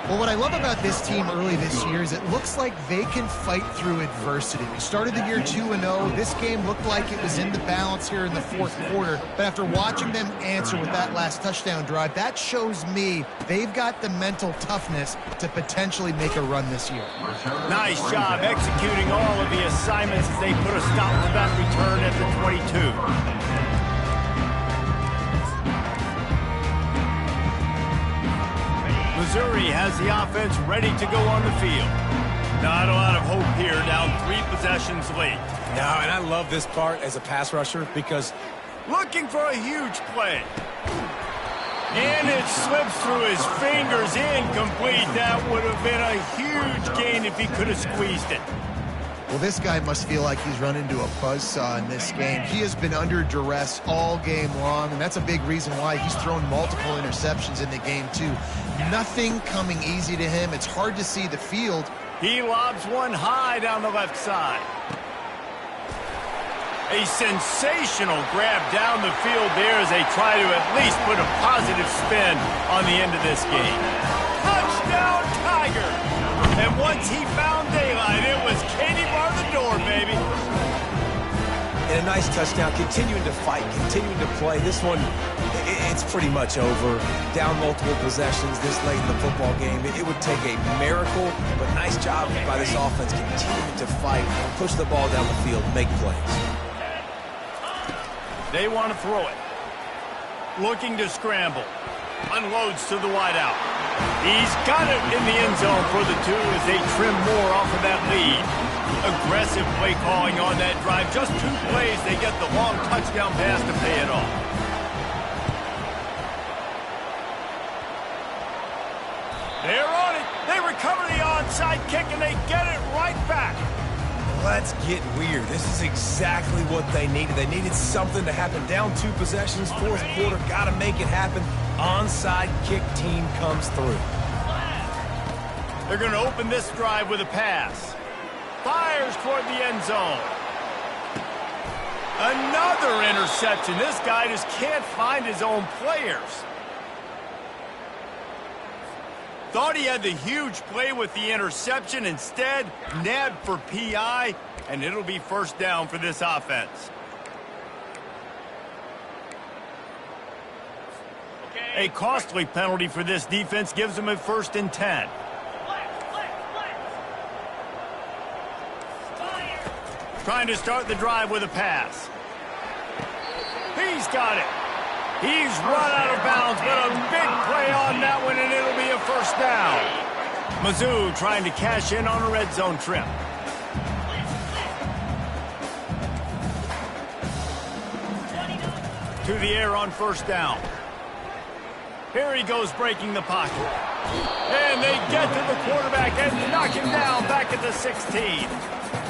Well, what I love about this team early this year is it looks like they can fight through adversity. We started the year 2-0. This game looked like it was in the balance here in the 4th quarter. But after watching them answer with that last touchdown drive, that shows me they've got the mental toughness to potentially make a run this year. Nice job executing all of the assignments as they put a stop to that return at the 22. Missouri has the offense ready to go on the field. Not a lot of hope here, down 3 possessions late. No, and I love this part as a pass rusher because looking for a huge play. And it slips through his fingers, incomplete. That would have been a huge gain if he could have squeezed it. Well, this guy must feel like he's run into a buzzsaw in this game. He has been under duress all game long, and that's a big reason why he's thrown multiple interceptions in the game, too. Nothing coming easy to him. It's hard to see the field. He lobs one high down the left side. A sensational grab down the field there as they try to at least put a positive spin on the end of this game. Touchdown, Tigers! And once he found daylight, it was Katie bar the door, baby. And a nice touchdown, continuing to fight, continuing to play. This one, it's pretty much over. Down multiple possessions this late in the football game. It would take a miracle, but nice job by this offense continuing to fight, push the ball down the field, make plays. They want to throw it. Looking to scramble. Unloads to the wideout. He's got it in the end zone for the 2 as they trim more off of that lead. Aggressive play calling on that drive. Just 2 plays, they get the long touchdown pass to pay it off. They're on it. They recover the onside kick, and they get it right back. Let's get weird. This is exactly what they needed. They needed something to happen. Down 2 possessions, 4th quarter, got to make it happen. Onside kick team comes through. They're going to open this drive with a pass. Fires toward the end zone. Another interception. This guy just can't find his own players. Thought he had the huge play with the interception. Instead, nabbed for PI, and it'll be 1st down for this offense. A costly penalty for this defense gives them a 1st and 10. Trying to start the drive with a pass. He's got it. He's run out of bounds, but a big play on that one, and it'll be a first down. Mizzou trying to cash in on a red zone trip. To the air on first down. Here he goes breaking the pocket. And they get to the quarterback and knock him down back at the 16.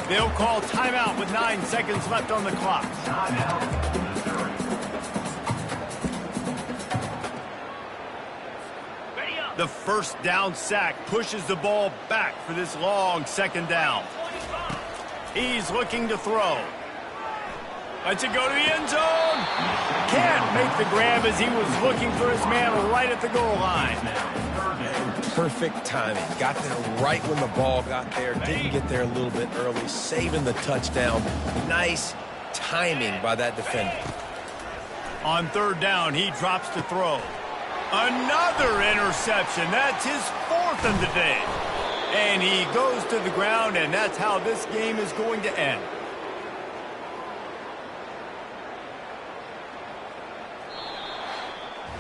They'll call timeout with 9 seconds left on the clock. The first down sack pushes the ball back for this long second down. He's looking to throw. Lets it go to the end zone. Can't make the grab as he was looking for his man right at the goal line. Perfect timing. Got there right when the ball got there. Didn't get there a little bit early. Saving the touchdown. Nice timing by that defender. On third down, he drops to throw. Another interception. That's his 4th of the day. And he goes to the ground, and that's how this game is going to end.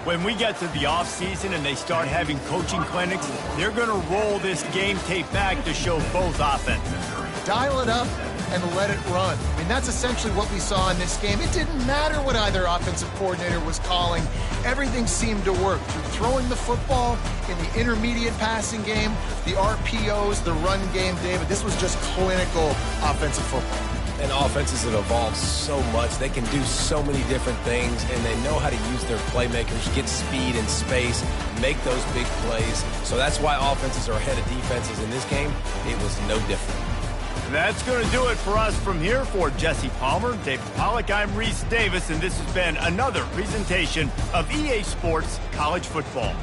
When we get to the offseason and they start having coaching clinics, they're going to roll this game tape back to show both offenses. Dial it up and let it run. I mean, that's essentially what we saw in this game. It didn't matter what either offensive coordinator was calling. Everything seemed to work through throwing the football in the intermediate passing game, the RPOs, the run game, David. This was just clinical offensive football. And offenses have evolved so much. They can do so many different things, and they know how to use their playmakers, get speed and space, make those big plays. So that's why offenses are ahead of defenses in this game. It was no different. That's going to do it for us from here. For Jesse Palmer, David Pollack, I'm Reese Davis, and this has been another presentation of EA Sports College Football.